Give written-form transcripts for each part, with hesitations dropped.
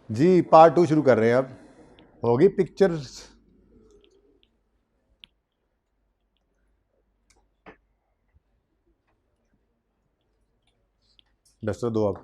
जी part 2 शुरू कर रहे हैं। अब होगी पिक्चर्स। डस्टर दो अब।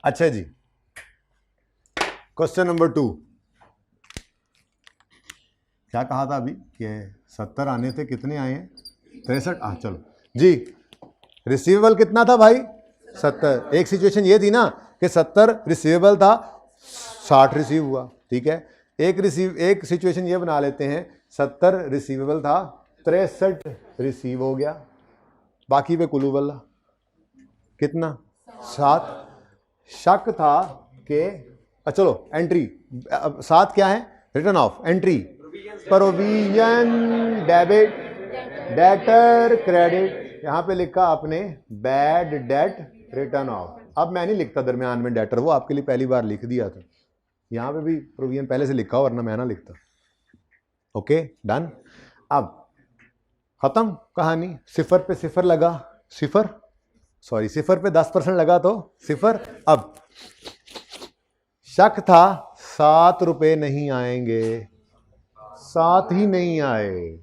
अच्छा जी, क्वेश्चन नंबर 2। क्या कहा था अभी कि 70 आने थे, कितने आए हैं? 63। चलो जी, रिसीवेबल कितना था भाई? 70। एक सिचुएशन ये थी ना कि 70 रिसीवेबल था, 60 रिसीव हुआ, ठीक है। एक सिचुएशन ये बना लेते हैं, 70 रिसीवेबल था, 63 रिसीव हो गया, बाकी पे कुलूबल कितना? 7। शक था कि चलो एंट्री 7 क्या है? Return of entry, provision, debit, debtor, credit. यहां पे लिखा आपने बैड डेट रिटर्न ऑफ। अब मैं नहीं लिखता दरमियान में डेटर, वो आपके लिए पहली बार लिख दिया था। यहां पे भी प्रोविजन पहले से लिखा हो, वरना मैं ना लिखता। Okay done. अब खत्म कहानी। सिफर पे सिफर लगा, सिफर पे 10% लगा तो सिफर। अब शक था 7 रुपए नहीं आएंगे, 7 ही नहीं आए,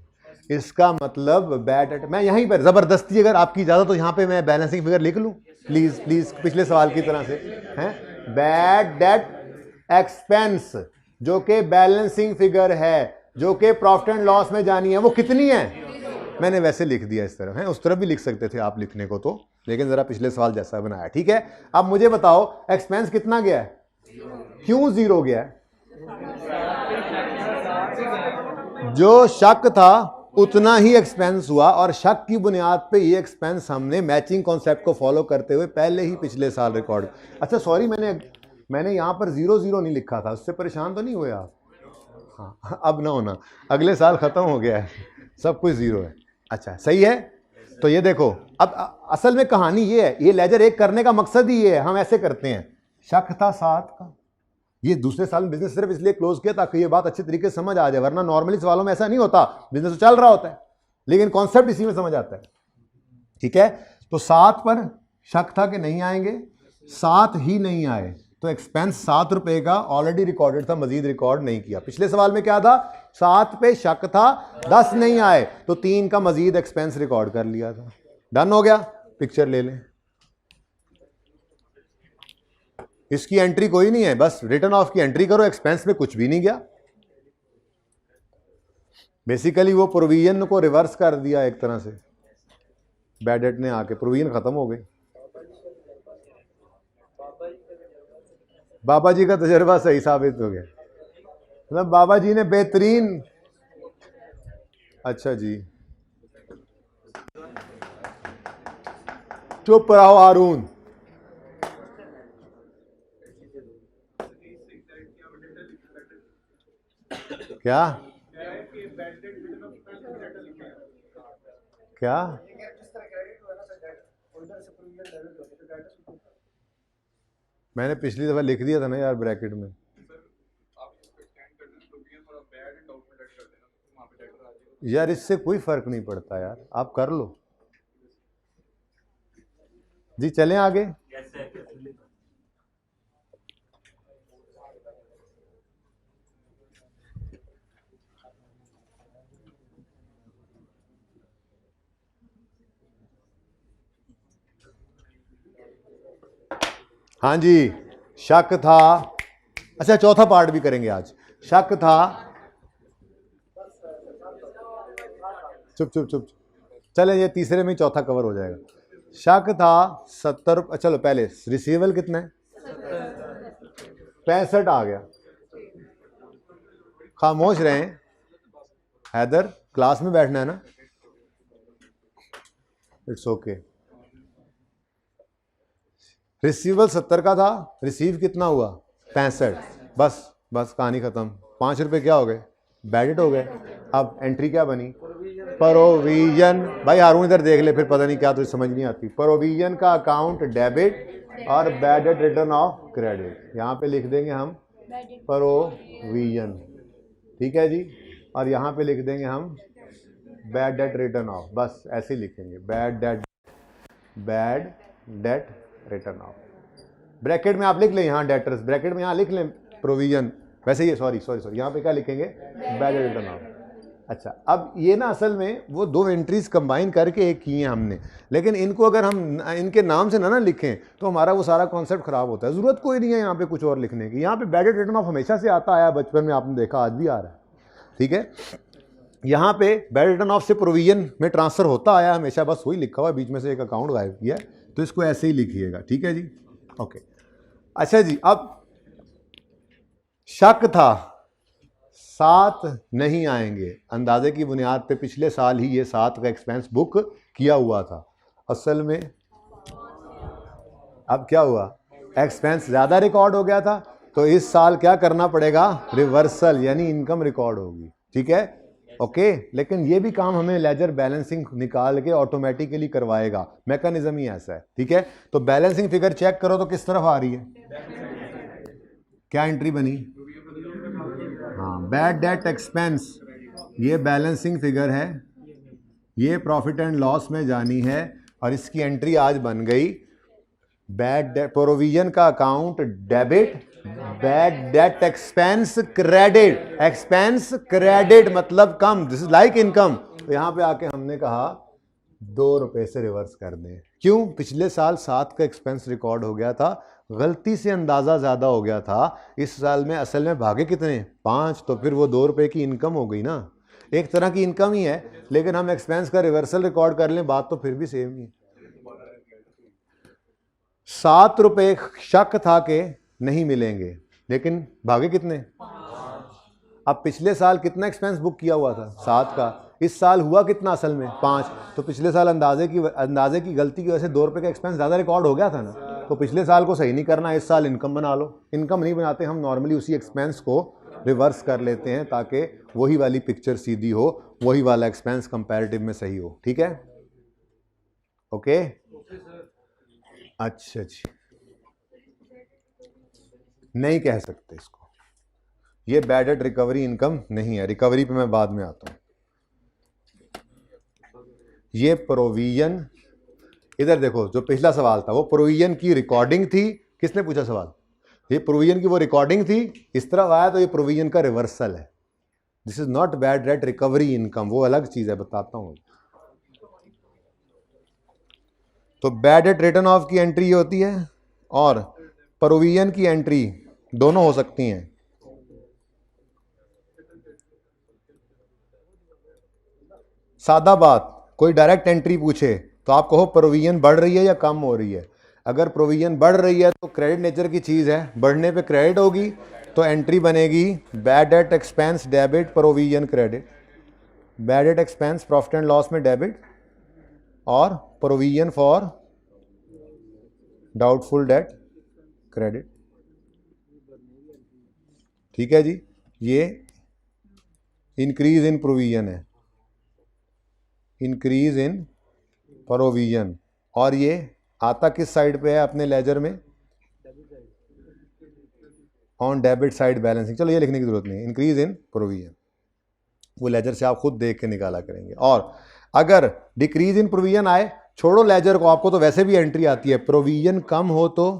इसका मतलब बैड डेट। मैं यहीं पर जबरदस्ती, अगर आपकी इजाजत तो यहां पे मैं बैलेंसिंग फिगर लिख लूं, प्लीज प्लीज, पिछले सवाल की तरह से हैं। बैड डेट एक्सपेंस जो कि बैलेंसिंग फिगर है, जो कि प्रॉफिट एंड लॉस में जानी है, वो कितनी है? मैंने वैसे लिख दिया इस तरफ है, उस तरफ भी लिख सकते थे आप लिखने को तो, लेकिन जरा पिछले सवाल जैसा बनाया, ठीक है। अब मुझे बताओ एक्सपेंस कितना गया है? क्यों 0 गया है? जो शक था उतना ही एक्सपेंस हुआ, और शक की बुनियाद पे ये एक्सपेंस हमने मैचिंग कॉन्सेप्ट को फॉलो करते हुए पहले ही पिछले साल रिकॉर्ड। अच्छा सॉरी, मैंने यहां पर 0 नहीं लिखा था, उससे परेशान तो नहीं हुए आप? हाँ अब ना होना, अगले साल खत्म हो गया है, सब कुछ 0 है। अच्छा सही है। तो ये देखो, अब असल में कहानी ये है, ये लेजर एक करने का मकसद ही ये है, हम ऐसे करते हैं। शक था 7 का, ये दूसरे साल में बिजनेस सिर्फ इसलिए क्लोज किया ताकि ये बात अच्छे तरीके से समझ आ जाए, वरना नॉर्मली सवालों में ऐसा नहीं होता, बिजनेस तो चल रहा होता है, लेकिन कॉन्सेप्ट इसी में समझ आता है, ठीक है। तो 7 पर शक था कि नहीं आएंगे, 7 ही नहीं आए, तो एक्सपेंस 7 रुपए का ऑलरेडी रिकॉर्डेड था, मजीद रिकॉर्ड नहीं किया। पिछले सवाल में क्या था? 7 पे शक था, 10 नहीं आए, तो 3 का मजीद एक्सपेंस रिकॉर्ड कर लिया था। डन हो गया। पिक्चर ले लें, इसकी एंट्री कोई नहीं है, बस रिटर्न ऑफ की एंट्री करो, एक्सपेंस में कुछ भी नहीं गया। बेसिकली वो प्रोविजन को रिवर्स कर दिया एक तरह से, बैड डेट ने आके प्रोविजन खत्म हो गई। बाबा जी का तजर्बा सही साबित हो गया, मतलब बाबा जी ने बेहतरीन। अच्छा जी, चुप रहो हारून। क्या क्या? मैंने पिछली दफा लिख दिया था ना यार ब्रैकेट में। यार इससे कोई फर्क नहीं पड़ता यार, आप कर लो जी। चलें आगे। हाँ जी, शक था। अच्छा चौथा पार्ट भी करेंगे आज। शक था, चुप चुप चुप, चले ये तीसरे में चौथा कवर हो जाएगा। शक था 70। चलो पहले रिसीवेबल कितना है? 65 आ गया। खामोश रहें हैदर, क्लास में बैठना है ना, इट्स ओके। रिसीवेबल 70 का था, रिसीव कितना हुआ? 65। बस बस कहानी खत्म। 5 रुपए क्या हो गए? बैडेड हो गए। अब एंट्री क्या बनी? प्रोविजन, भाई हारून इधर देख ले, फिर पता नहीं क्या तुझे समझ नहीं आती। प्रोविजन का अकाउंट डेबिट और bad date return of credit, यहाँ पे लिख देंगे हम प्रोविजन, ठीक है जी। और यहाँ पे लिख देंगे हम बैड डेट रिटर्न ऑफ, बस ऐसे ही लिखेंगे, bad debt return of. Bracket में आप लिख लें यहाँ डेटर्स, ब्रैकेट में यहाँ लिख लें प्रोविजन, वैसे ये सॉरी यहाँ पे क्या लिखेंगे, बैड डेट रिटर्न ऑफ। अच्छा, अब ये ना असल में वो दो एंट्रीज कंबाइन करके एक की हैं हमने, लेकिन इनको अगर हम इनके नाम से ना लिखें तो हमारा वो सारा कॉन्सेप्ट खराब होता है। ज़रूरत कोई नहीं है यहाँ पे कुछ और लिखने की। यहाँ पे बैड डेट रिटर्न ऑफ हमेशा से आता आया, बचपन में आपने देखा, आज भी आ रहा है, ठीक है। यहाँ पे बैड रिटर्न ऑफ से प्रोविजन में ट्रांसफर होता आया हमेशा, बस वही लिखा हुआ है, बीच में से एक अकाउंट गायब किया है, तो इसको ऐसे ही लिखिएगा, ठीक है जी, ओके। अच्छा जी, अब शक था 7 नहीं आएंगे, अंदाजे की बुनियाद पे पिछले साल ही ये 7 का एक्सपेंस बुक किया हुआ था, असल में अब क्या हुआ, एक्सपेंस ज़्यादा रिकॉर्ड हो गया था, तो इस साल क्या करना पड़ेगा, रिवर्सल, यानी इनकम रिकॉर्ड होगी, ठीक है, ओके। लेकिन ये भी काम हमें लेजर बैलेंसिंग निकाल के ऑटोमेटिकली करवाएगा, मैकेनिज्म ही ऐसा है, ठीक है। तो बैलेंसिंग फिगर चेक करो तो किस तरफ आ रही है, क्या एंट्री बनी, हाँ, बैड डेट एक्सपेंस, ये बैलेंसिंग फिगर है, ये प्रॉफिट एंड लॉस में जानी है, और इसकी एंट्री आज बन गई बैड डेट प्रोविजन का account debit, bad debt expense credit, expense credit मतलब कम, दिस इज लाइक इनकम। तो यहां पे आके हमने कहा 2 रुपए से रिवर्स कर दें, क्यों, पिछले साल 7 का एक्सपेंस रिकॉर्ड हो गया था, गलती से अंदाजा ज्यादा हो गया था, इस साल में असल में भागे कितने 5, तो फिर वो 2 रुपए की इनकम हो गई ना, एक तरह की इनकम ही है, लेकिन हम एक्सपेंस का रिवर्सल रिकॉर्ड कर लें, बात तो फिर भी सेम ही है। 7 रुपए शक था कि नहीं मिलेंगे, लेकिन भागे कितने, अब पिछले साल कितना एक्सपेंस बुक किया हुआ था 7 का, इस साल हुआ कितना असल में 5, तो पिछले साल अंदाजे की गलती की वजह से 2 रुपए का एक्सपेंस ज़्यादा रिकॉर्ड हो गया था ना, तो पिछले साल को सही नहीं करना, इस साल इनकम बना लो। इनकम नहीं बनाते हम, नॉर्मली उसी एक्सपेंस को रिवर्स कर लेते हैं ताकि वही वाली पिक्चर सीधी हो, वही वाला एक्सपेंस कंपैरेटिव में सही हो, ठीक है, ओके। अच्छा जी, नहीं कह सकते इसको, ये बैड डेट रिकवरी इनकम नहीं है, रिकवरी पे मैं बाद में आता हूं। ये प्रोविजन, इधर देखो, जो पिछला सवाल था वो प्रोविजन की रिकॉर्डिंग थी, किसने पूछा सवाल, ये प्रोविजन की वो रिकॉर्डिंग थी, इस तरह आया तो ये प्रोविजन का रिवर्सल है, this is not bad debt recovery income, वो अलग चीज है, बताता हूं। तो बैड डेट रिटर्न ऑफ की एंट्री ये होती है, और प्रोविजन की एंट्री दोनों हो सकती हैं। सादा बात, कोई डायरेक्ट एंट्री पूछे तो आप कहो प्रोविजन बढ़ रही है या कम हो रही है, अगर प्रोविजन बढ़ रही है तो क्रेडिट नेचर की चीज़ है, बढ़ने पे क्रेडिट होगी, तो एंट्री बनेगी bad debt expense debit provision credit, bad debt expense profit and loss में डेबिट, और provision for doubtful date credit, ठीक है जी। ये इंक्रीज इन प्रोविजन है, इंक्रीज इन प्रोविजन, और ये आता किस साइड पे है अपने लेजर में, ऑन डेबिट साइड बैलेंसिंग, चलो ये लिखने की जरूरत नहीं है, इंक्रीज इन प्रोविजन, वो लेजर से आप खुद देख के निकाला करेंगे। और अगर डिक्रीज इन प्रोविजन आए, छोड़ो लेजर को, आपको तो वैसे भी एंट्री आती है, प्रोविजन कम हो तो,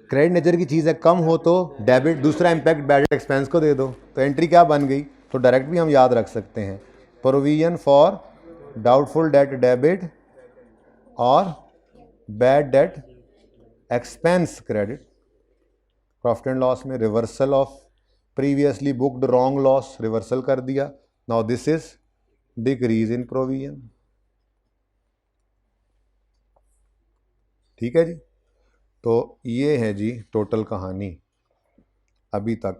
क्रेडिट नेचर की चीज़ है, कम हो तो डेबिट, दूसरा इंपैक्ट बैड डेट एक्सपेंस को दे दो, तो एंट्री क्या बन गई, तो डायरेक्ट भी हम याद रख सकते हैं, provision for doubtful debt debit और bad debt expense credit, profit and loss में reversal of previously booked wrong loss, reversal कर दिया, now this is decrease in provision, ठीक है जी। तो ये है जी टोटल कहानी अभी तक,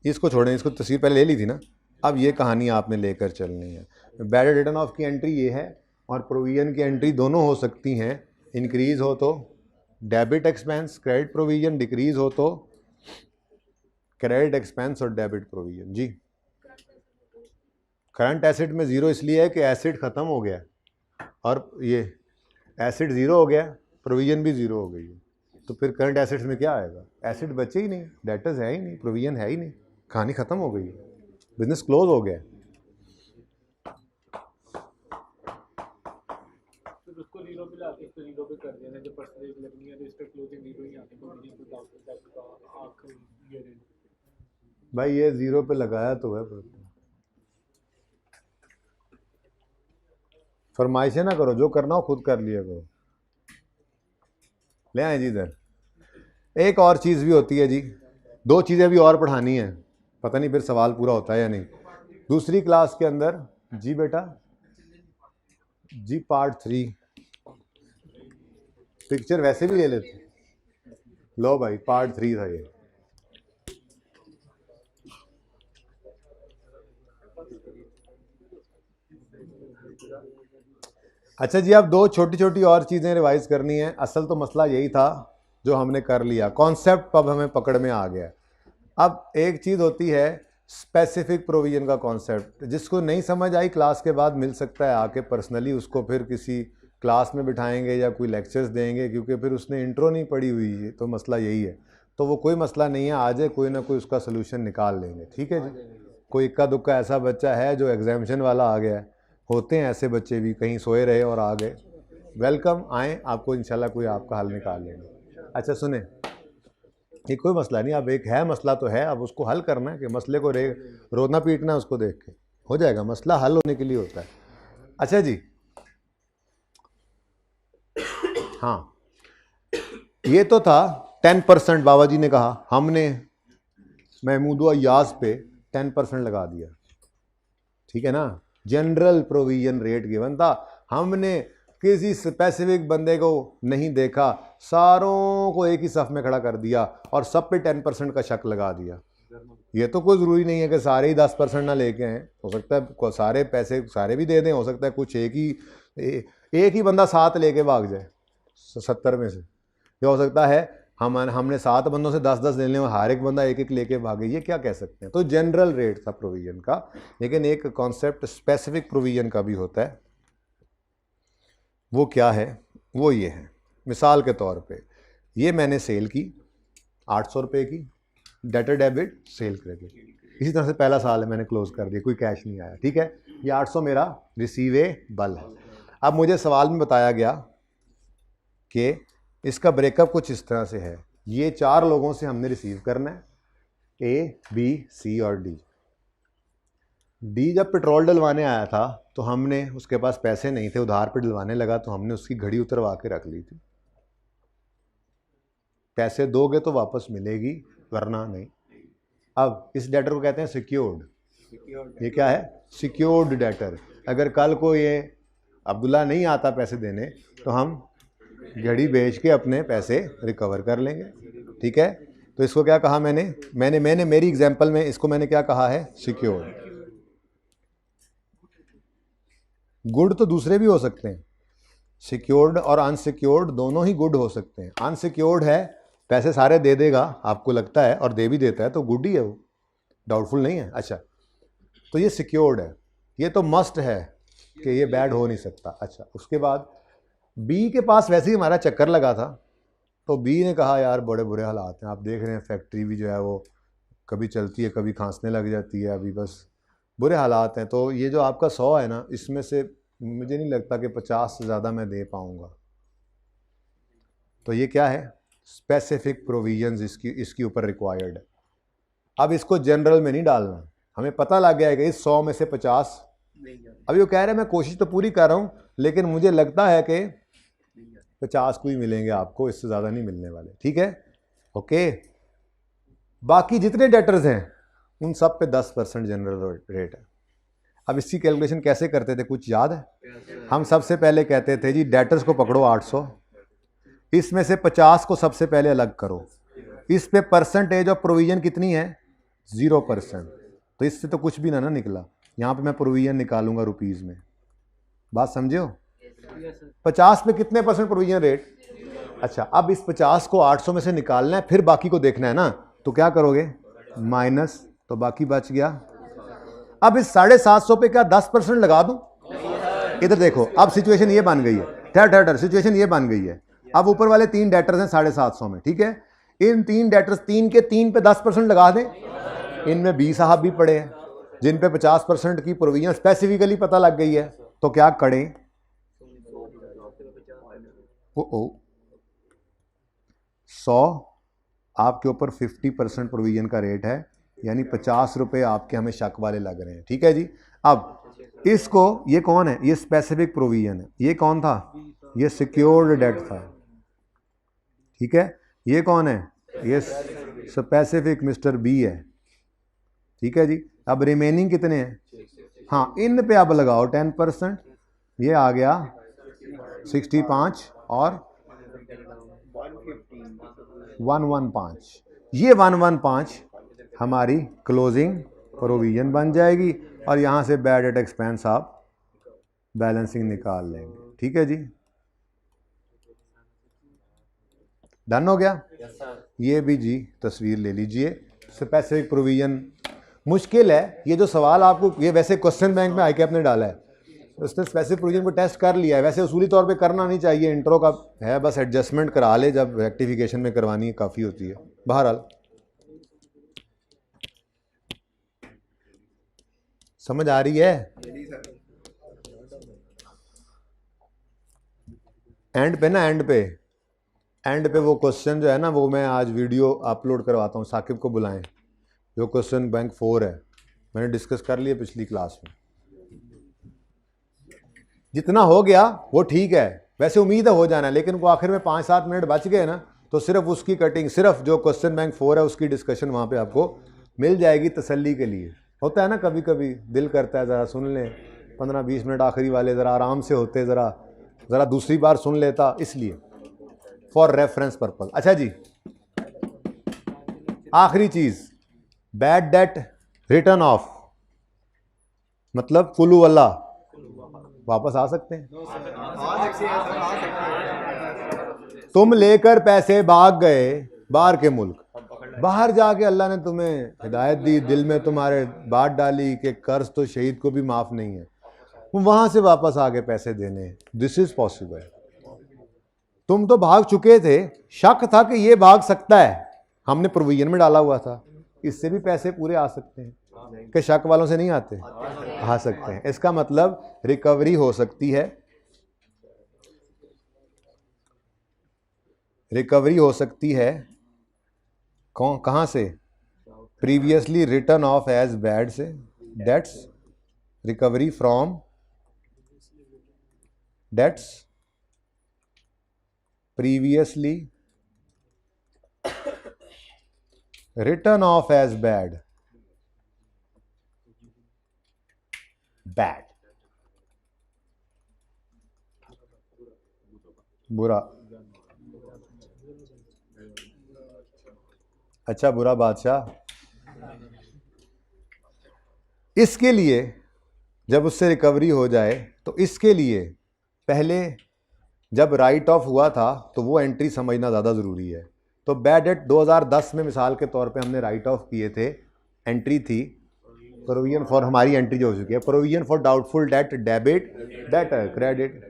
इसको छोड़ें, इसको तस्वीर पहले ले ली थी ना, अब ये कहानी आपने लेकर चलनी है। बैड डेट रिटर्न ऑफ की एंट्री ये है, और प्रोविजन की एंट्री दोनों हो सकती हैं, इंक्रीज हो तो debit expense credit provision, decrease हो तो क्रेडिट एक्सपेंस और डेबिट प्रोविजन। जी, करंट एसेट में ज़ीरो इसलिए है कि एसिड ख़त्म हो गया और ये एसिड ज़ीरो हो गया, प्रोविजन भी ज़ीरो हो गई है, तो फिर करंट एसेट्स में क्या आएगा? एसिड बचे ही नहीं, डेटर्स है ही नहीं, प्रोविजन है ही नहीं, कहानी ख़त्म हो गई है, बिजनेस क्लोज हो गया। उसको जीरो पे लाके इसको जीरो पे कर देना, जब परसेंटेज लगनी है तो इस पे क्लोजिंग जीरो ही आती है, प्रोविजन को डाउन का आखिरी ईयर एंड। भाई ये ज़ीरो पे लगाया तो है, फरमाइशें ना करो, जो करना हो खुद कर लिया करो। ले आए जी इधर। एक और चीज़ भी होती है जी, दो चीज़ें भी और पढ़ानी है, पता नहीं फिर सवाल पूरा होता है या नहीं। दूसरी क्लास के अंदर जी बेटा, जी पार्ट 3 पिक्चर वैसे भी ले लेते, लो भाई पार्ट 3 था ये। अच्छा जी, अब दो छोटी छोटी और चीज़ें रिवाइज करनी है। असल तो मसला यही था जो हमने कर लिया, कॉन्सेप्ट अब हमें पकड़ में आ गया। अब एक चीज़ होती है स्पेसिफिक प्रोविजन का कॉन्सेप्ट, जिसको नहीं समझ आई क्लास के बाद मिल सकता है आके पर्सनली, उसको फिर किसी क्लास में बिठाएंगे या कोई लेक्चर्स देंगे, क्योंकि फिर उसने इंट्रो नहीं पढ़ी हुई है, तो मसला यही है। तो वो कोई मसला नहीं है, आ जाए कोई ना कोई उसका सोल्यूशन निकाल लेंगे, ठीक है जी। कोई इक्का दुक्का ऐसा बच्चा है जो एग्जामिशन वाला आ गया है, होते हैं ऐसे बच्चे भी, कहीं सोए रहे और आ गए, वेलकम, आएँ, आपको इंशाल्लाह कोई आपका हल निकाल लेंगे। अच्छा सुने, ये कोई मसला नहीं, अब एक है मसला तो है, अब उसको हल करना है, कि मसले को रोना पीटना है उसको देख के, हो जाएगा, मसला हल होने के लिए होता है। अच्छा जी, हाँ ये तो था 10%, बाबा जी ने कहा, हमने महमूद अय्याज पे 10% लगा दिया, ठीक है ना, जनरल प्रोविजन रेट गिवन था, हमने किसी स्पेसिफिक बंदे को नहीं देखा, सारों को एक ही सफ में खड़ा कर दिया और सब पे 10% का शक लगा दिया। ये तो कोई ज़रूरी नहीं है कि सारे ही 10% ना लेके आए, हो सकता है सारे पैसे सारे भी दे दें, हो सकता है कुछ एक ही बंदा 7 लेके भाग जाए 70 में से, ये हो सकता है हमने 7 बंदों से 10-10 लेने में हर एक बंदा एक एक लेके भागे, ये क्या कह सकते हैं। तो जनरल रेट था प्रोविजन का, लेकिन एक कॉन्सेप्ट स्पेसिफिक प्रोविजन का भी होता है, वो क्या है, वो ये है। मिसाल के तौर पे ये मैंने सेल की 800 रुपये की, डेटर डेबिट सेल क्रेडिट, इसी तरह से पहला साल है मैंने क्लोज कर दिया, कोई कैश नहीं आया, ठीक है, ये 800 मेरा रिसीवेबल है। अब मुझे सवाल में बताया गया कि इसका ब्रेकअप कुछ इस तरह से है, ये 4 लोगों से हमने रिसीव करना है, ए बी सी और डी। डी जब पेट्रोल डलवाने आया था तो हमने, उसके पास पैसे नहीं थे, उधार पे डलवाने लगा, तो हमने उसकी घड़ी उतरवा के रख ली थी, पैसे दोगे तो वापस मिलेगी वरना नहीं। अब इस डेटर को कहते हैं सिक्योर्ड, ये क्या है, सिक्योर्ड डेटर। अगर कल को ये अब्दुल्ला नहीं आता पैसे देने तो हम घड़ी बेच के अपने पैसे रिकवर कर लेंगे, ठीक है। तो इसको क्या कहा मैंने मेरी एग्जांपल में इसको मैंने क्या कहा है, सिक्योर्ड। गुड तो दूसरे भी हो सकते हैं, सिक्योर्ड और अनसिक्योर्ड दोनों ही गुड हो सकते हैं। अनसिक्योर्ड है, पैसे सारे दे देगा आपको लगता है और दे भी देता है, तो गुड ही है वो, डाउटफुल नहीं है। अच्छा, तो ये सिक्योर्ड है, ये तो मस्ट है कि ये बैड हो नहीं सकता। अच्छा, उसके बाद बी के पास वैसे ही हमारा चक्कर लगा था, तो बी ने कहा यार बड़े बुरे हालात हैं, आप देख रहे हैं फैक्ट्री भी जो है वो कभी चलती है कभी खांसने लग जाती है, अभी बस बुरे हालात हैं, तो ये जो आपका 100 है ना, इसमें से मुझे नहीं लगता कि 50 से ज़्यादा मैं दे पाऊँगा। तो ये क्या है, स्पेसिफिक प्रोविजंस इसकी ऊपर रिक्वायर्ड है। अब इसको जनरल में नहीं डालना, हमें पता लग गया है कि इस 100 में से 50, अभी वो कह रहे हैं मैं कोशिश तो पूरी कर रहा हूँ, लेकिन मुझे लगता है कि 50 को ही मिलेंगे आपको, इससे ज़्यादा नहीं मिलने वाले, ठीक है, ओके। बाकी जितने डेटर्स हैं उन सब पे 10% जनरल रेट है। अब इसकी कैलकुलेशन कैसे करते थे, कुछ याद है? हम सबसे पहले कहते थे जी डेटर्स को पकड़ो 800, इसमें से 50 को सबसे पहले अलग करो, इस पे परसेंटेज ऑफ प्रोविजन कितनी है, 0%, तो इससे तो कुछ भी ना निकला, यहाँ पे मैं प्रोविजन निकालूंगा रुपीज़ में, बात समझे हो। 50 पे कितने % प्रोविजन रेट। अच्छा, अब इस 50 को 800 में से निकालना है, फिर बाकी को देखना है ना, तो क्या करोगे, माइनस, तो बाकी बच गया। अब इस 750 पे क्या 10% लगा दूं? इधर देखो, अब सिचुएशन ये बन गई है, ठहर सिचुएशन ये बन गई है। अब ऊपर वाले 3 डेटर्स हैं 750 में, ठीक है। इन 3 डेटर्स 3 के 3 पे 10% लगा दें। इनमें 20 साहब भी पड़े हैं जिन पे 50% की प्रोविजन स्पेसिफिकली पता लग गई है, तो क्या करें? ओ 100 आपके ऊपर 50% प्रोविजन का रेट है, यानी 50 रुपये आपके हमें शक वाले लग रहे हैं, ठीक है जी। अब इसको, ये कौन है? ये स्पेसिफिक प्रोविजन है। ये कौन था? ये सिक्योर्ड डेट था, ठीक है। ये कौन है? ये स्पेसिफिक मिस्टर बी है, ठीक है जी। अब रिमेनिंग कितने हैं? हाँ, इन पे अब लगाओ 10%, ये आ गया 65 और 115। ये 115 हमारी क्लोजिंग प्रोविजन बन जाएगी और यहाँ से बैड डेट एक्सपेंस आप बैलेंसिंग निकाल लेंगे, ठीक है जी। डन हो गया? ये भी जी तस्वीर ले लीजिए। स्पेसिफिक प्रोविजन मुश्किल है, ये जो सवाल आपको, ये वैसे क्वेश्चन बैंक में आईकैप ने डाला है, उसने स्पेसिफिक प्रोविजन को टेस्ट कर लिया है। वैसे उसूली तौर पे करना नहीं चाहिए, इंट्रो का है, बस एडजस्टमेंट करा ले, जब रेक्टिफिकेशन में करवानी है काफ़ी होती है। बहरहाल समझ आ रही है? एंड पे ना, एंड पे वो क्वेश्चन जो है ना, वो मैं आज वीडियो अपलोड करवाता हूँ। साकिब को बुलाएं, जो क्वेश्चन बैंक 4 है, मैंने डिस्कस कर लिया पिछली क्लास में। जितना हो गया वो ठीक है, वैसे उम्मीद है हो जाना है, लेकिन वो आखिर में 5-7 मिनट बच गए ना, तो सिर्फ उसकी कटिंग, सिर्फ जो क्वेश्चन बैंक 4 है उसकी डिस्कशन वहाँ पे आपको मिल जाएगी तसल्ली के लिए। होता है ना, कभी कभी दिल करता है ज़रा सुन लें, 15-20 मिनट आखिरी वाले ज़रा आराम से होते, ज़रा दूसरी बार सुन लेता, इसलिए फॉर रेफरेंस पर्पज। अच्छा जी, आखिरी चीज़, बैड डेट रिटर्न ऑफ, मतलब कुल्लू वाला वापस आ सकते हैं। तुम लेकर पैसे भाग गए बाहर के मुल्क, बाहर जाके अल्लाह ने तुम्हें हिदायत दी, दिल में तुम्हारे बात डाली कि कर्ज तो शहीद को भी माफ नहीं है, वहां से वापस आके पैसे देने, दिस इज पॉसिबल। तुम तो भाग चुके थे, शक था कि ये भाग सकता है, हमने प्रोविजन में डाला हुआ था, इससे भी पैसे पूरे आ सकते हैं, कि शक वालों से नहीं आते, आ सकते हैं। इसका मतलब रिकवरी हो सकती है, रिकवरी हो सकती है कहां से? Previously written off as bad से, debts, recovery from debts previously written off as bad, बुरा, अच्छा बुरा बादशाह। इसके लिए जब उससे रिकवरी हो जाए, तो इसके लिए पहले जब राइट ऑफ हुआ था तो वो एंट्री समझना ज़्यादा ज़रूरी है। तो बैड डेट 2010 में मिसाल के तौर पे हमने राइट ऑफ किए थे, एंट्री थी प्रोविजन फॉर, हमारी एंट्री जो हो चुकी है, provision for doubtful debt debit debtor credit,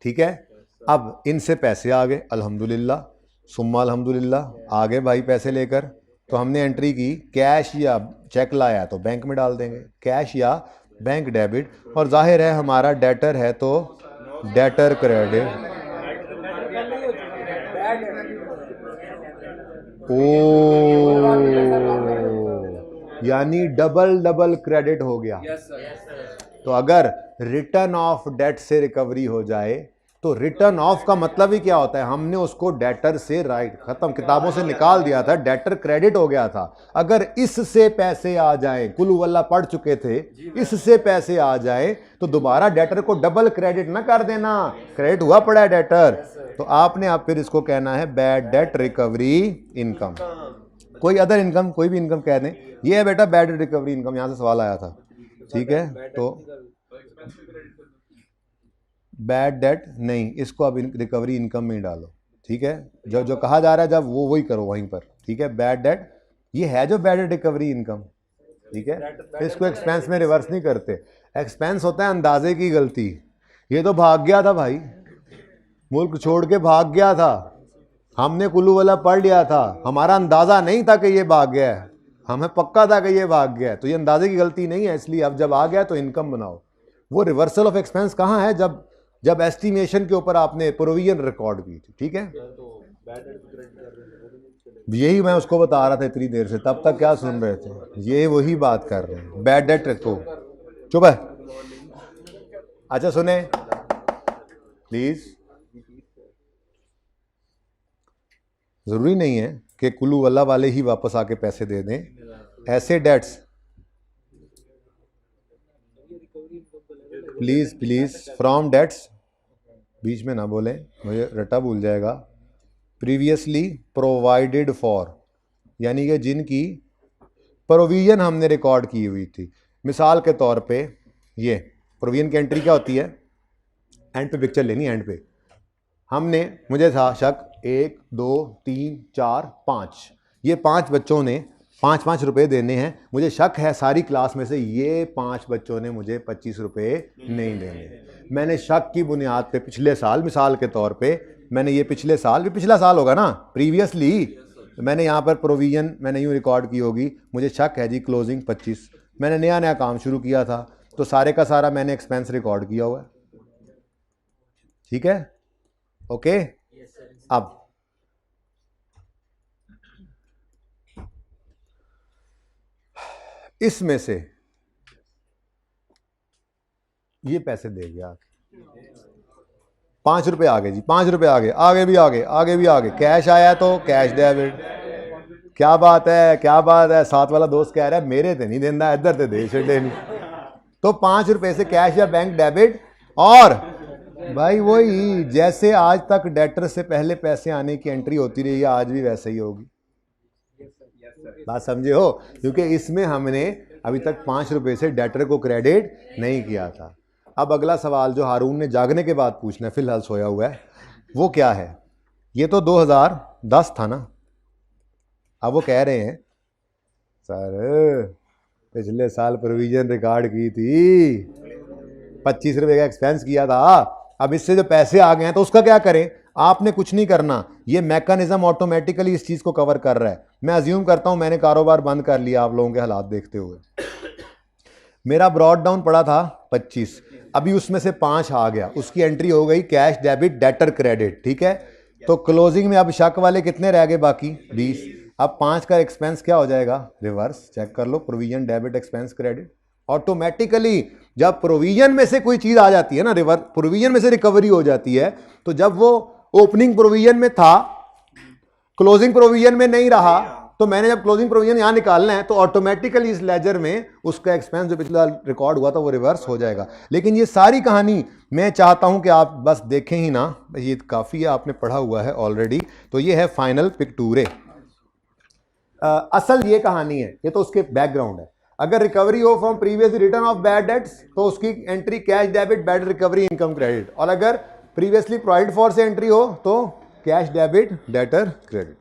ठीक है। अब इनसे पैसे आ गए, अल्हम्दुलिल्लाह सुम्मा अल्हम्दुलिल्लाह, आ गए भाई पैसे लेकर, तो हमने एंट्री की, कैश या चेक लाया तो बैंक में डाल देंगे, कैश या बैंक डेबिट, और जाहिर है हमारा डेटर है तो डेटर क्रेडिट। ओ, यानी डबल क्रेडिट हो गया। तो अगर रिटर्न ऑफ डेट से रिकवरी हो जाए, तो रिटर्न ऑफ का मतलब ही क्या होता है? हमने उसको डेटर से राइट खत्म, किताबों से निकाल दिया था, डेटर क्रेडिट हो गया था। अगर इससे पैसे आ जाएं, कुल वल्ला पढ़ चुके थे, इससे पैसे आ जाएं तो दोबारा डेटर को डबल क्रेडिट ना कर देना, क्रेडिट हुआ पड़ा है डेटर, तो आपने आप फिर इसको कहना है बैड डेट रिकवरी इनकम, कोई अदर इनकम, कोई भी इनकम कह दें। ये है बेटा बैड डेट रिकवरी इनकम, यहां से सवाल आया था, ठीक है। तो बैड डेट नहीं, इसको अब रिकवरी इनकम में ही डालो, ठीक है। जो कहा जा रहा है जब वो वही करो वहीं पर, ठीक है। बैड डेट ये है जो बैड डेट रिकवरी इनकम, ठीक है। इसको एक्सपेंस में रिवर्स नहीं करते। एक्सपेंस होता है अंदाजे की गलती। ये तो भाग गया था भाई, मुल्क छोड़ के भाग गया था, हमने कुल्लू वाला पढ़ लिया था, हमारा अंदाजा नहीं था कि ये भाग गया है, हमें पक्का था कि ये भाग गया है, तो ये अंदाजे की गलती नहीं है। इसलिए अब जब आ गया तो इनकम बनाओ। वो रिवर्सल ऑफ एक्सपेंस कहाँ है? जब एस्टिमेशन के ऊपर आपने प्रोविजन रिकॉर्ड की थी, ठीक है। यही मैं उसको बता रहा था इतनी देर से, तब तक क्या सुन रहे थे? ये वही बात कर रहे हैं, बैड डेट रखो। चुप है। अच्छा सुने प्लीज, जरूरी नहीं है कि कुल्लू वल्ला वाले ही वापस आके पैसे दे दें। ऐसे डेट्स प्लीज फ्रॉम डेट्स, बीच में ना बोलें, मुझे रटा भूल जाएगा। प्रीवियसली प्रोवाइडेड फॉर, यानी कि जिनकी प्रोविजन हमने रिकॉर्ड की हुई थी। मिसाल के तौर पे ये प्रोविजन की एंट्री क्या होती है? एंड पे पिक्चर लेनी, एंड पे हमने, मुझे था शक 1 2 3 4 5, ये 5 बच्चों ने 5-5 रुपये देने हैं। मुझे शक है सारी क्लास में से ये 5 बच्चों ने मुझे 25 रुपये नहीं देने। मैंने शक की बुनियाद पे पिछले साल, मिसाल के तौर पे मैंने ये पिछले साल, भी पिछला साल होगा ना, प्रीवियसली मैंने यहाँ पर प्रोविजन मैंने यूँ रिकॉर्ड की होगी। मुझे शक है जी क्लोजिंग 25, मैंने नया काम शुरू किया था, तो सारे का सारा मैंने एक्सपेंस रिकॉर्ड किया हुआ है, ठीक है। ओके, अब इसमें से ये पैसे दे गया, 5 रुपये आ गए जी, 5 रुपये आ गए, आगे भी आगे कैश आया तो कैश डेबिट। क्या बात है, साथ वाला दोस्त कह रहा है मेरे ते नहीं देना, इधर ते दे छे नहीं। तो 5 रुपये से कैश या बैंक डेबिट। और भाई वही जैसे आज तक डेटर से पहले पैसे आने की एंट्री होती रही है, आज भी वैसे ही होगी। बात समझे हो? क्योंकि इसमें हमने अभी तक 5 रुपये से डेटर को क्रेडिट नहीं किया था। अब अगला सवाल जो हारून ने जागने के बाद पूछना है, फिलहाल सोया हुआ है, वो क्या है? ये तो 2010 था ना। अब वो कह रहे हैं सर पिछले साल प्रोविजन रिकॉर्ड की थी, 25 रुपये का एक्सपेंस किया था, अब इससे जो पैसे आ गए हैं तो उसका क्या करें? आपने कुछ नहीं करना, ये मैकेनिज्म ऑटोमेटिकली इस चीज़ को कवर कर रहा है। मैं अज्यूम करता हूं मैंने कारोबार बंद कर लिया आप लोगों के हालात देखते हुए। मेरा ब्रॉड डाउन पड़ा था 25, अभी उसमें से 5 आ गया, उसकी एंट्री हो गई कैश डेबिट डेटर क्रेडिट, ठीक है। तो क्लोजिंग में अब शक वाले कितने रह गए? बाकी 20। अब 5 का एक्सपेंस क्या हो जाएगा? रिवर्स। चेक कर लो, provision debit expense credit. Automatically जब प्रोविजन में से कोई चीज आ जाती है ना, रिवर्स प्रोविजन में से रिकवरी हो जाती है, तो जब वो ओपनिंग प्रोविजन में था, क्लोजिंग प्रोविजन में नहीं रहा, तो मैंने जब क्लोजिंग प्रोविजन यहां निकालना है तो ऑटोमेटिकली इस लेजर में उसका एक्सपेंस जो पिछला रिकॉर्ड हुआ था वो रिवर्स हो जाएगा। लेकिन ये सारी कहानी मैं चाहता हूं कि आप बस देखें ही ना, ये काफी है, आपने पढ़ा हुआ है ऑलरेडी। तो ये है फाइनल पिक्टूरे। असल ये कहानी है, ये तो उसके बैकग्राउंड है। अगर रिकवरी हो from previous return of bad debts तो उसकी entry cash debit bad recovery income credit, और अगर प्रीवियसली प्रोवाइड फॉर से एंट्री हो तो कैश डेबिट डेटर क्रेडिट।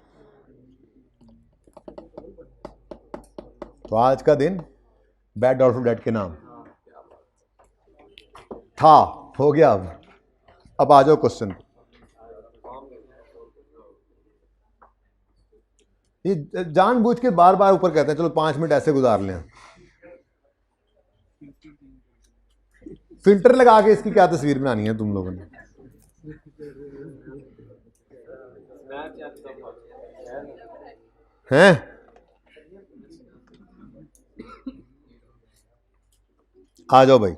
तो आज का दिन बैड डाउटफुल डेट के नाम था, हो गया। अब आ जाओ क्वेश्चन। ये जानबूझ के बार बार ऊपर कहते हैं चलो 5 मिनट ऐसे गुजार लें। फिल्टर लगा के इसकी क्या तस्वीर बनानी है तुम लोगों ने? हैं? आ जाओ भाई।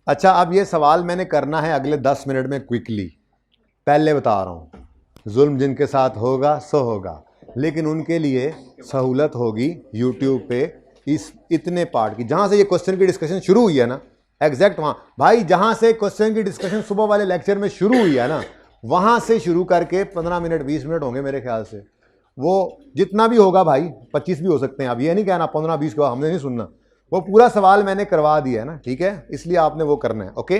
अच्छा, अब ये सवाल मैंने करना है अगले 10 मिनट में क्विकली। पहले बता रहा हूं, जुल्म जिनके साथ होगा सो होगा, लेकिन उनके लिए सहूलत होगी यूट्यूब पे इस इतने पार्ट की, जहां से ये क्वेश्चन की डिस्कशन शुरू हुई है ना, एग्जैक्ट वहां भाई जहां से क्वेश्चन की डिस्कशन सुबह वाले लेक्चर में शुरू हुई है ना, वहां से शुरू करके 15 मिनट 20 मिनट होंगे मेरे ख्याल से। वो जितना भी होगा भाई, 25 भी हो सकते हैं। अब ये नहीं कहना 15-20 के बाद हमने नहीं सुनना, वो पूरा सवाल मैंने करवा दिया है ना, ठीक है, इसलिए आपने वो करना है। ओके,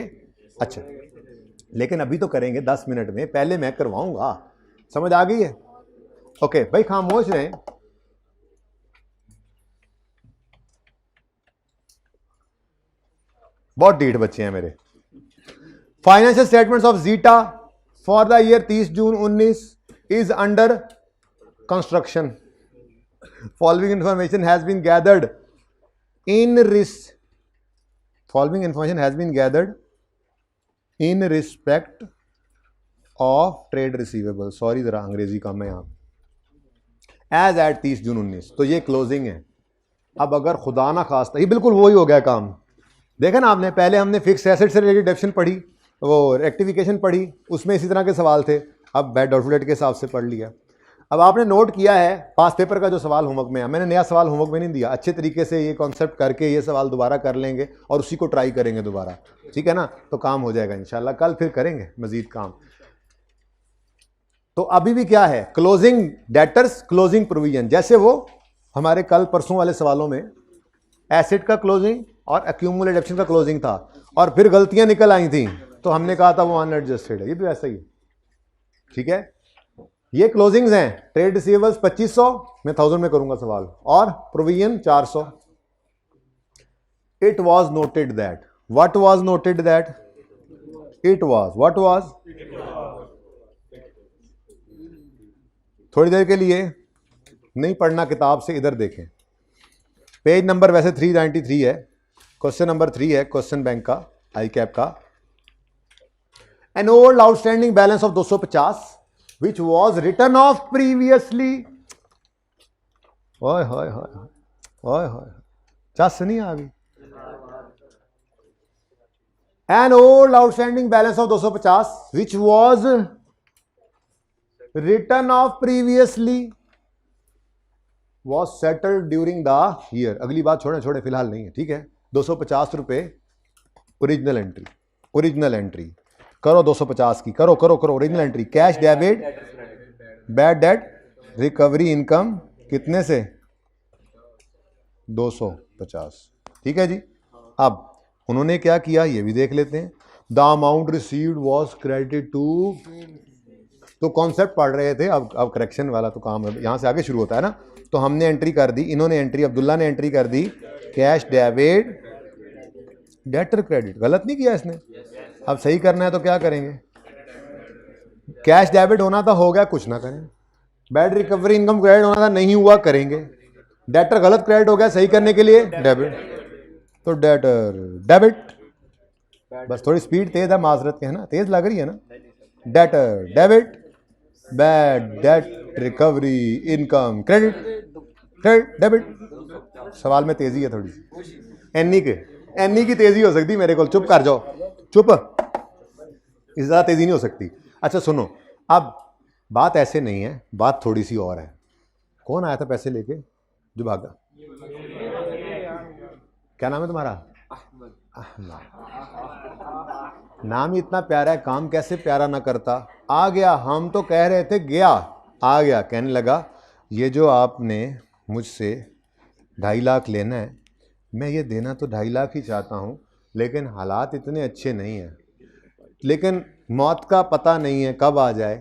अच्छा, लेकिन अभी तो करेंगे 10 मिनट में, पहले मैं करवाऊंगा। समझ आ गई है? ओके भाई खामोश रहे। बहुत डीठ बच्चे हैं मेरे। Financial statements of Zeta for the year 30 June 19 is under construction. Following information has been gathered in respect of trade receivable. Sorry जरा अंग्रेजी कम है यहां। एज एट 30 जून 19, तो ये क्लोजिंग है। अब अगर खुदा ना खास्ता, ये बिल्कुल वही हो गया काम। देखा ना आपने, पहले हमने फिक्स एसेट से रिलेटेड डेप्शन पढ़ी, वो रेक्टिफिकेशन पढ़ी, उसमें इसी तरह के सवाल थे। अब बैड डाउटफुल डेट के हिसाब से पढ़ लिया। अब आपने नोट किया है पास पेपर का जो सवाल होमवर्क में है, मैंने नया सवाल होमवर्क में नहीं दिया। अच्छे तरीके से ये कॉन्सेप्ट करके ये सवाल दोबारा कर लेंगे और उसी को ट्राई करेंगे दोबारा, ठीक है ना? तो काम हो जाएगा इंशाल्लाह। कल फिर करेंगे मजीद काम। तो अभी भी क्या है, क्लोजिंग डेटर्स, क्लोजिंग प्रोविजन, जैसे वो हमारे कल परसों वाले सवालों में एसेट का क्लोजिंग और एक्यूमुलेटेड एक्शन का क्लोजिंग था, और फिर गलतियां निकल आई थी तो हमने कहा था वो अनएडजस्टेड है। ये भी वैसा ही है, ठीक है? ये क्लोजिंग्स हैं। ट्रेड रिसीवेबल्स 2500, मैं 1000 में करूंगा सवाल, और provision 400। It was noted that, what was noted that, it was, what was. थोड़ी देर के लिए नहीं पढ़ना किताब से, इधर देखें। पेज नंबर वैसे 393 है, क्वेश्चन नंबर 3 है क्वेश्चन बैंक का, आई कैप का। An old outstanding balance of 250 which was written off previously। ओए होए होए ओए होए, चस नहीं आ गई। An old outstanding balance of 250 which was written off previously was settled during the year। अगली बात छोड़े फिलहाल नहीं है, ठीक है? 250 रुपए ओरिजिनल एंट्री, ओरिजिनल एंट्री करो 250 की, करो करो करो original entry. Cash debit, bad debt, recovery income कितने से, 250, ठीक है जी। अब उन्होंने क्या किया ये भी देख लेते हैं। The amount received was credited to, तो कॉन्सेप्ट पढ़ रहे थे, अब करेक्शन वाला तो काम यहां से आगे शुरू होता है ना। तो हमने एंट्री कर दी, इन्होंने एंट्री, अब्दुल्ला ने एंट्री कर दी कैश डेबिट डेटर क्रेडिट। गलत नहीं किया इसने। अब सही करना है तो क्या करेंगे, कैश डेबिट होना था, हो गया, कुछ ना करें। बैड रिकवरी इनकम क्रेडिट होना था, नहीं हुआ, करेंगे। डेटर गलत क्रेडिट हो गया, सही करने के लिए डेबिट, तो डेटर डेबिट। बस थोड़ी स्पीड तेज है, माजरत के है ना, तेज लग रही है ना। Debtor debit, bad debt recovery income credit, credit debit. सवाल में तेजी है थोड़ी सी, एनी की तेजी हो सकती मेरे को। चुप कर जाओ, चुप, इस ज्यादा तेजी नहीं हो सकती। अच्छा सुनो, अब बात ऐसे नहीं है, बात थोड़ी सी और है। कौन आया था पैसे लेके जो भागा, क्या नाम है तुम्हारा? नाम ही इतना प्यारा है, काम कैसे प्यारा ना करता। आ गया, हम तो कह रहे थे गया, आ गया, कहने लगा ये जो आपने मुझसे 2.5 लाख लेना है, मैं ये देना तो 2.5 लाख ही चाहता हूँ, लेकिन हालात इतने अच्छे नहीं हैं, लेकिन मौत का पता नहीं है कब आ जाए,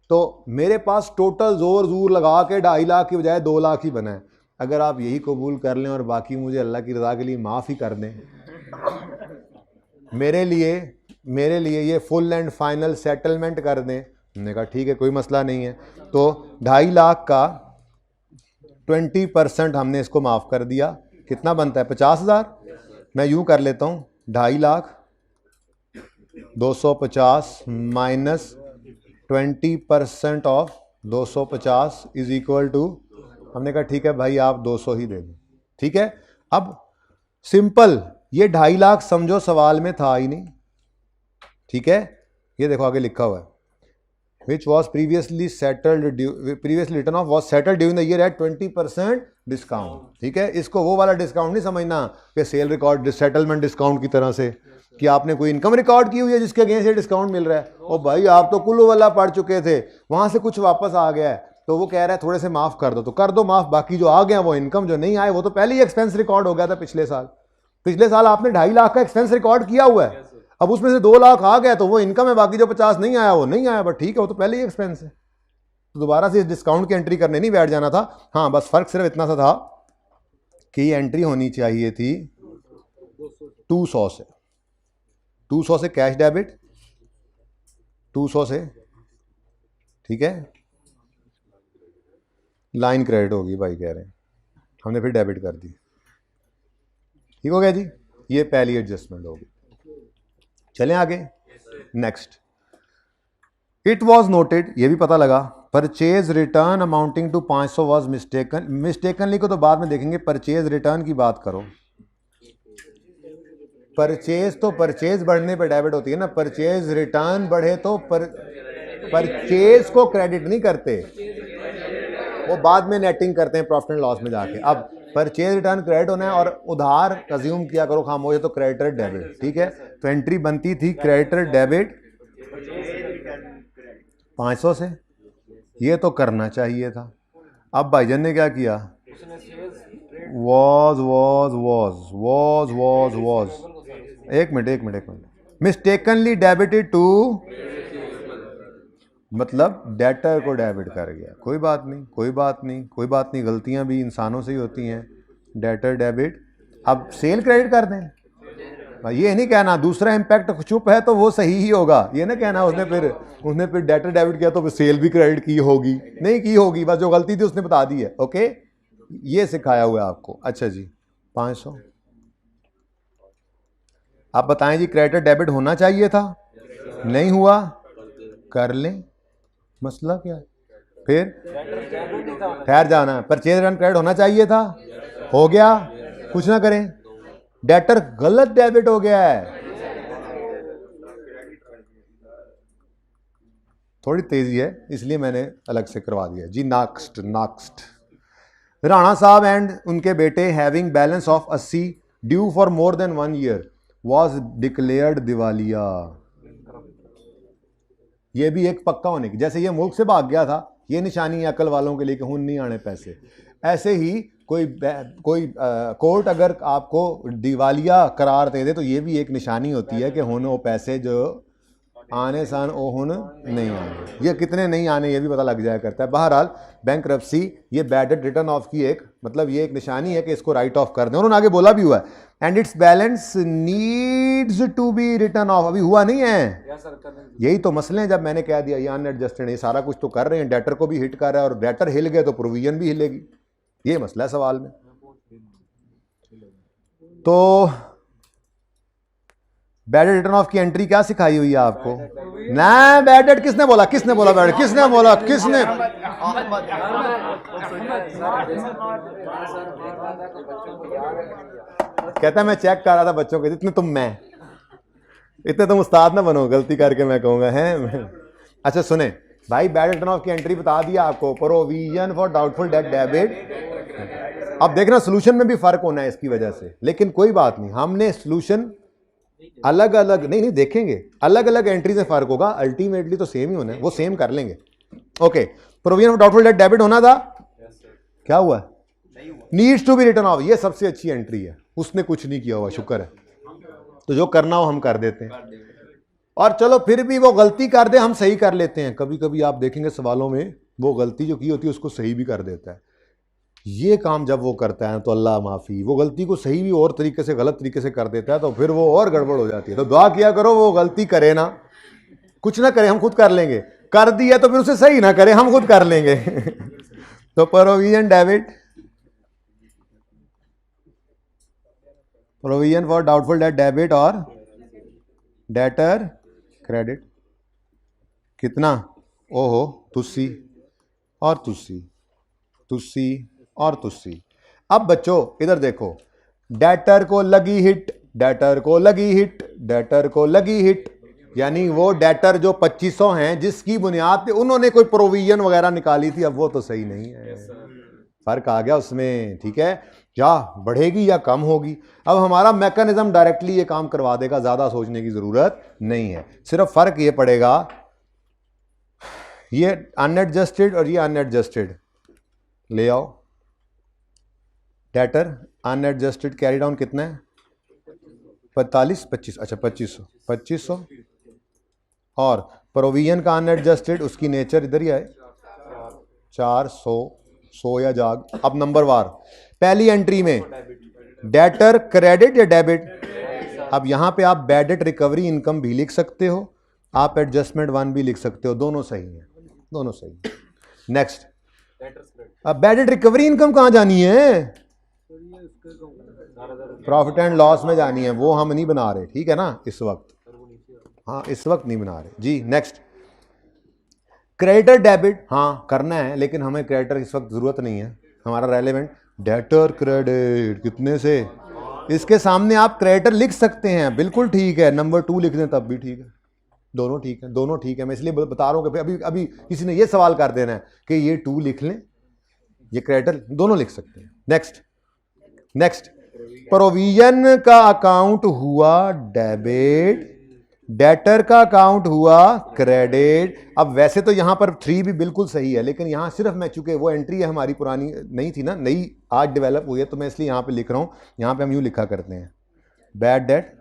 तो मेरे पास टोटल जोर लगा के 2.5 लाख की बजाय 2 लाख ही बना है। अगर आप यही कबूल कर लें और बाकी मुझे अल्लाह की रज़ा के लिए माफ़ ही कर दें, मेरे लिए ये फुल एंड फाइनल सेटलमेंट कर दें। हमने कहा ठीक है, कोई मसला नहीं है। तो 2.5 लाख का 20% हमने इसको माफ़ कर दिया। कितना बनता है, 50,000। मैं यूँ कर लेता हूँ, 2.5 lakh 250 minus 20% of 250 is equal to, हमने कहा ठीक है भाई आप 200 ही दे दें, ठीक है। अब सिंपल, ये 2.5 लाख समझो सवाल में था ही नहीं, ठीक है। ये देखो आगे लिखा हुआ है, which was previously written off was settled during the year at 20% discount, ठीक है। इसको वो वाला डिस्काउंट नहीं समझना कि सेल रिकॉर्ड सेटलमेंट डिस्काउंट की तरह से कि आपने कोई इनकम रिकॉर्ड की हुई है जिसके अगेंस्ट ये डिस्काउंट मिल रहा है। ओ भाई आप तो कुल्लू वाला पढ़ चुके थे, वहां से कुछ वापस आ गया है तो वो कह रहा है थोड़े से माफ कर दो, तो कर दो माफ, बाकी जो आ गया वो इनकम, जो नहीं आए वो तो पहले ही एक्सपेंस रिकॉर्ड हो गया था पिछले साल आपने 2.5 लाख का एक्सपेंस रिकॉर्ड किया हुआ है। अब उसमें से 2 लाख आ गया तो वो इनकम है, बाकी जो 50 नहीं आया वो नहीं आया, बट ठीक है वो तो पहले ही एक्सपेंस है। तो दोबारा से इस डिस्काउंट की एंट्री करने नहीं बैठ जाना था। हाँ, बस फ़र्क सिर्फ इतना सा था कि ये एंट्री होनी चाहिए थी 200 से, 200 से कैश डेबिट, 200 से, ठीक है, लाइन क्रेडिट होगी भाई कह रहे हैं, हमने फिर डेबिट कर दी। ठीक हो गया जी, ये पहली एडजस्टमेंट होगी। चलें आगे, नेक्स्ट। इट वॉज नोटेड, ये भी पता लगा, purchase return amounting to 500 was mistaken. Mistakenly को तो बाद में देखेंगे, परचेज रिटर्न की बात करो। परचेज तो परचेज बढ़ने पे डेबिट होती है ना, परचेज रिटर्न बढ़े तो परचेज को क्रेडिट नहीं करते, वो बाद में नेटिंग करते हैं प्रॉफिट एंड लॉस में जाके। अब परचेज रिटर्न क्रेडिट होना है और उधार अज्यूम किया करो खामोश, तो क्रेडिटर डेबिट, ठीक है। तो एंट्री बनती थी क्रेडिटर डेबिट 500 से, ये तो करना चाहिए था। अब भाईजान ने क्या किया, वॉज एक मिनट, मिस्टेकनली डेबिटेड टू, मतलब डेटर को डेबिट कर गया। कोई बात नहीं, गलतियां भी इंसानों से ही होती हैं। डेटर डेबिट, अब सेल क्रेडिट कर दें, ये नहीं कहना दूसरा इम्पैक्ट चुप है तो वो सही ही होगा, ये ना कहना उसने फिर डेटर डेबिट किया तो फिर सेल भी क्रेडिट की होगी, नहीं की होगी, बस जो गलती थी उसने बता दी है। ओके, ये सिखाया हुआ है आपको। अच्छा जी, 500 आप बताएं जी, क्रेडिटर डेबिट होना चाहिए था, नहीं हुआ, कर लें, मसला क्या है। फिर ठहर जाना, परचेज रिटर्न क्रेडिट होना चाहिए था, हो गया, कुछ ना करें। डेटर गलत डेबिट हो गया है, थोड़ी तेजी है इसलिए मैंने अलग से करवा दिया जी। नेक्स्ट, राणा साहब एंड उनके बेटे having balance of 80 due for more then 1 year was declared दिवालिया। ये भी एक पक्का होने की, जैसे ये मुल्क से भाग गया था, ये निशानी है अकल वालों के लिए कि हुन नहीं आने पैसे। ऐसे ही कोई कोर्ट अगर आपको दिवालिया करार दे दे तो ये भी एक निशानी होती है कि हुन वो पैसे जो आने सान वो हुन नहीं आने, ये कितने नहीं आने ये भी पता लग जाया करता है। बहरहाल बैंकरप्सी ये बैड डेट रिटर्न ऑफ की एक मतलब ये एक निशानी है कि इसको राइट ऑफ कर दें। उन्होंने आगे बोला भी हुआ है, and its balance needs to be written off, अभी हुआ नहीं है। यही तो मसले हैं, जब मैंने कह दिया ये अनएडजस्टेड, ये सारा कुछ तो कर रहे हैं, डेटर को भी हिट कर रहा है और डेटर हिल गए तो प्रोविजन भी हिलेगी, ये मसला है सवाल में। तो बैड डेट रिटर्न ऑफ की एंट्री क्या सिखाई हुई है आपको? ना बैड डेट किसने बोला बैड, किसने बोला कहता है मैं चेक कर रहा था बच्चों के, इतने तुम उस्ताद ना बनो, गलती करके मैं कहूंगा हैं। अच्छा सुने भाई, बैड रिटर्न ऑफ की एंट्री बता दिया आपको, provision for doubtful debt debit. अब देखना सोल्यूशन में भी फर्क होना है इसकी वजह से, लेकिन कोई बात नहीं, हमने सोल्यूशन अलग अलग नहीं देखेंगे, अलग अलग एंट्री से फर्क होगा, अल्टीमेटली तो सेम ही होना है, वो सेम कर लेंगे। Okay, provision for doubtful debt debit होना था, क्या हुआ? Needs to be written off, ये सबसे अच्छी एंट्री है, उसने कुछ नहीं किया हुआ, शुक्र है। तो जो करना हो हम कर देते हैं, और चलो फिर भी वो गलती कर दे हम सही कर लेते हैं। कभी कभी आप देखेंगे सवालों में वो गलती जो की होती है उसको सही भी कर देता है। ये काम जब वो करता है तो अल्लाह माफ़ी, वो गलती को सही भी और तरीके से गलत तरीके से कर देता है तो फिर वो और गड़बड़ हो जाती है। तो दुआ किया करो वो गलती करे ना, कुछ ना करे, हम खुद कर लेंगे, कर दिया तो फिर उसे सही ना करे, हम खुद कर लेंगे। तो provision debit, provision for doubtful debt debit और डेटर क्रेडिट, कितना? ओहो, तुस्सी और तुस्सी, तुस्सी और तुस्सी। अब बच्चों इधर देखो, डेटर को लगी हिट, डेटर को लगी हिट, डेटर को लगी हिट, यानी वो डेटर जो 2500 हैं जिसकी बुनियाद पे उन्होंने कोई प्रोविजन वगैरह निकाली थी, अब वो तो सही नहीं है, फर्क आ गया उसमें, ठीक है, या बढ़ेगी या कम होगी। अब हमारा मैकेनिज्म डायरेक्टली ये काम करवा देगा, ज्यादा सोचने की जरूरत नहीं है, सिर्फ फर्क ये पड़ेगा, ये अनएडजस्टेड और ये अनएडजस्टेड ले आओ। डेटर अनएडजस्टेड कैरी डाउन कितना है? 25, अच्छा 2500, और प्रोविजन का अनएडजस्टेड उसकी नेचर इधर ही आए, 400 सो या जाग। अब नंबर वार, पहली एंट्री में डेटर क्रेडिट या डेबिट, अब यहां पे आप बैड डेट रिकवरी इनकम भी लिख सकते हो, आप एडजस्टमेंट 1 भी लिख सकते हो, दोनों सही है, दोनों सही। नेक्स्ट, अब बैड डेट रिकवरी इनकम कहां जानी है? प्रॉफिट एंड लॉस में जानी है, वो हम नहीं बना रहे, ठीक है ना इस वक्त, हाँ इस वक्त नहीं बना रहे जी। नेक्स्ट, क्रेडिटर डेबिट, हाँ करना है लेकिन हमें क्रेडिटर इस वक्त जरूरत नहीं है, हमारा रेलेवेंट डेटर क्रेडिट कितने से, इसके सामने आप क्रेडिटर लिख सकते हैं, बिल्कुल ठीक है, नंबर 2 लिख दें तब भी ठीक है, दोनों ठीक है, दोनों ठीक है। मैं इसलिए बता रहा हूं कि अभी अभी किसी ने ये सवाल कर देना है कि ये 2 लिख लें, ये क्रेडिटर, दोनों लिख सकते हैं। नेक्स्ट, नेक्स्ट, प्रोविजन का अकाउंट हुआ डेबिट, डेटर का अकाउंट हुआ क्रेडिट। अब वैसे तो यहां पर 3 भी बिल्कुल सही है, लेकिन यहां सिर्फ मैं, चूंकि वो एंट्री है हमारी पुरानी नहीं थी ना, नई आज डेवलप हुई है, तो मैं इसलिए यहां पे लिख रहा हूं, यहां पे हम यूं लिखा करते हैं bad debt,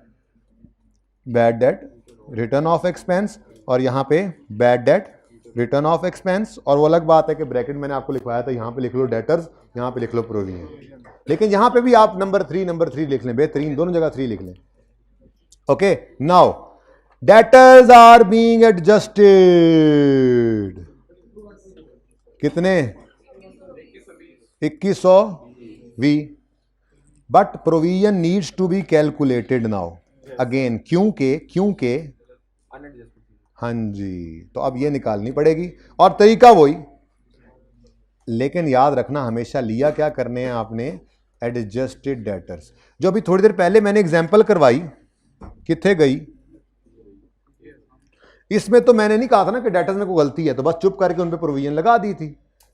bad debt return of expense, और यहां पे bad debt return of expense. और वो अलग बात है कि ब्रैकेट मैंने आपको लिखवाया था, यहां पे लिख लो डेटर्स, यहां पे लिख लो प्रोविजन, लेकिन यहां पे भी आप नंबर 3 लिख लें, बेहतरीन, दोनों जगह 3 लिख लें। Okay, now debtors are being adjusted, कितने? 2120, but provision needs to be calculated now again, क्योंकि हाँ जी, तो अब ये निकालनी पड़ेगी और तरीका वही, लेकिन याद रखना हमेशा लिया क्या करने हैं आपने, एडजस्टेड डेटर्स। जो अभी थोड़ी देर पहले मैंने एग्जांपल करवाई, किथे गई, इसमें तो मैंने नहीं कहा था ना कि डेटर्स में कोई गलती है तो बस चुप करके उन पे प्रोविजन लगा दी थी,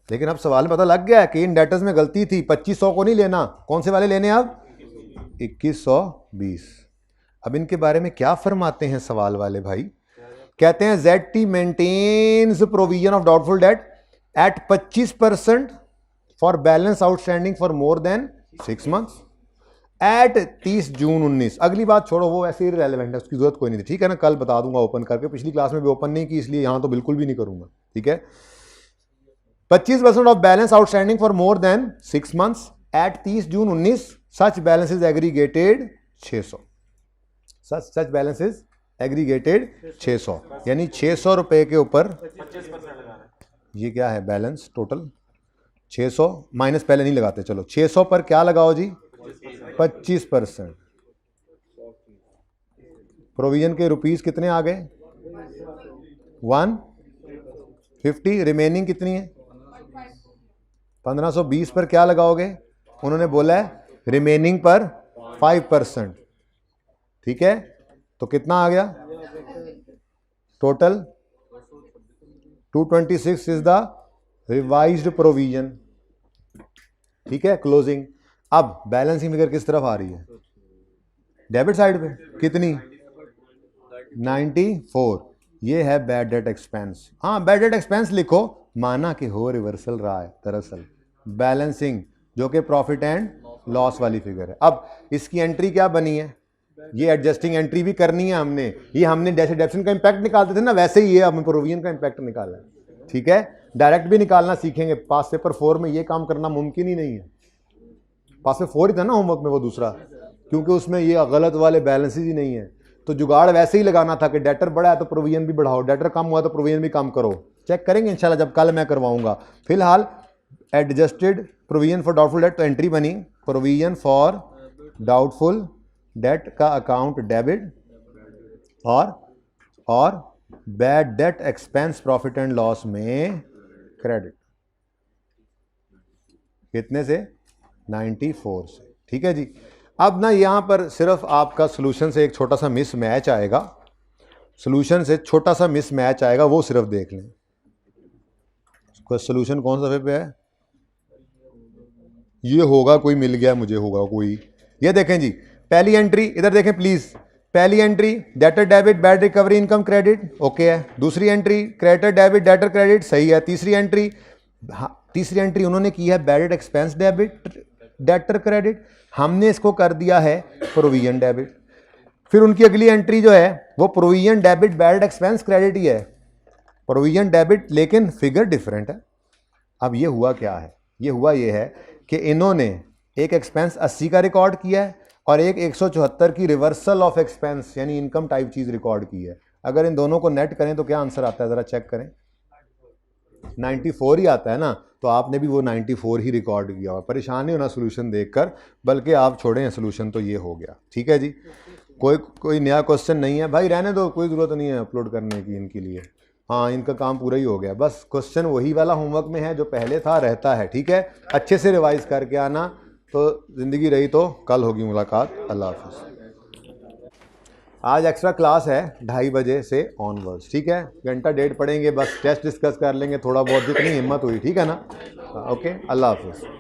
लेकिन अब सवाल में पता लग गया है कि इन डेटर्स में गलती थी। 2500 को नहीं लेना, कौन से वाले लेने अब? 2120। अब इनके बारे में क्या फरमाते हैं सवाल वाले भाई, कहते हैं ZT maintains provision of doubtful debt at 25% for balance outstanding for more than 6 months at 30 June 19। अगली बात छोड़ो, वो ऐसे ही रेलेवेंट है, उसकी जरूरत कोई नहीं थी, ठीक है ना, कल बता दूंगा ओपन करके, पिछली क्लास में भी ओपन नहीं की इसलिए यहां तो बिल्कुल भी नहीं करूंगा, ठीक है। 25% of balance outstanding for more than 6 months at 30 June 19, such balance is aggregated 600, such balance is aggregated 600, यानी 600 रुपए के ऊपर ये क्या है बैलेंस टोटल 600 माइनस पहले नहीं लगाते, चलो 600 पर क्या लगाओ जी 25%, प्रोविजन के रुपीस कितने आ गए 150, रिमेनिंग कितनी है 1520 पर क्या लगाओगे, उन्होंने बोला है रिमेनिंग पर 5%, ठीक है, तो कितना आ गया total 226 is the revised provision, ठीक है, क्लोजिंग। अब बैलेंसिंग फिगर किस तरफ आ रही है, डेबिट साइड पे, कितनी 94, ये है बैड डेट एक्सपेंस। हाँ बैड डेट एक्सपेंस लिखो, माना कि हो रिवर्सल रहा है दरअसल, बैलेंसिंग जो कि प्रॉफिट एंड लॉस वाली फिगर है। अब इसकी एंट्री क्या बनी है, ये एडजस्टिंग एंट्री भी करनी है हमने, ये हमने जैसे डेप्शन का इंपैक्ट निकालते थे ना वैसे ही ये हमने प्रोविजन का इंपैक्ट निकाला है, ठीक है, डायरेक्ट भी निकालना सीखेंगे, पास पेपर 4 में ये काम करना मुमकिन ही नहीं है, पास पेपर 4 ही था ना होमवर्क में वो दूसरा, क्योंकि उसमें ये गलत वाले बैलेंसेज ही नहीं है, तो जुगाड़ वैसे ही लगाना था कि डेटर बढ़ा है तो प्रोविजन भी बढ़ाओ, डेटर कम हुआ तो प्रोविजन भी कम करो, चेक करेंगे इंशाल्लाह जब कल मैं करवाऊंगा। फिलहाल adjusted provision for doubtful date, तो एंट्री बनी प्रोविजन फॉर डाउटफुल डेट का अकाउंट डेबिट और bad debt expense profit and loss में क्रेडिट, कितने से 94 से, ठीक है जी। अब ना यहां पर सिर्फ आपका सोल्यूशन से एक छोटा सा मिस मैच आएगा, सोल्यूशन से छोटा सा मिस मैच आएगा, वो सिर्फ देख लें, कोई सोल्यूशन कौन सा पे है, ये होगा कोई मिल गया मुझे, होगा कोई, ये देखें जी पहली एंट्री इधर देखें प्लीज, पहली entry debtor debit bad recovery income credit, okay है, दूसरी entry creditor debit debtor credit, सही है, तीसरी एंट्री, तीसरी एंट्री उन्होंने की है bad debt expense debit debtor credit, हमने इसको कर दिया है प्रोविजन डेबिट, फिर उनकी अगली एंट्री जो है वो provision debit bad expense credit ही है, प्रोविजन डेबिट लेकिन फिगर डिफरेंट है, अब ये हुआ क्या है, ये है कि इन्होंने एक एक्सपेंस 80 का रिकॉर्ड किया है और एक 174 की रिवर्सल ऑफ एक्सपेंस यानी इनकम टाइप चीज़ रिकॉर्ड की है। अगर इन दोनों को नेट करें तो क्या आंसर आता है, ज़रा चेक करें। 94 ही आता है ना, तो आपने भी वो 94 ही रिकॉर्ड किया हुआ। परेशान नहीं होना सोल्यूशन देखकर, बल्कि आप छोड़ें सोल्यूशन, तो ये हो गया। ठीक है जी, कोई नया क्वेश्चन नहीं है भाई, रहने दो, कोई ज़रूरत नहीं है अपलोड करने की इनके लिए। हाँ, इनका काम पूरा ही हो गया, बस क्वेश्चन वही वाला होमवर्क में है जो पहले था, रहता है। ठीक है, अच्छे से रिवाइज करके आना, तो ज़िंदगी रही तो कल होगी मुलाकात। अल्लाह हाफ़िज़। आज एक्स्ट्रा क्लास है 2:30 बजे से ऑनवर्ड्स। ठीक है, घंटा डेढ़ पढ़ेंगे, बस टेस्ट डिस्कस कर लेंगे थोड़ा बहुत, जितनी हिम्मत हुई। ठीक है ना, ओके, अल्लाह हाफ़िज़।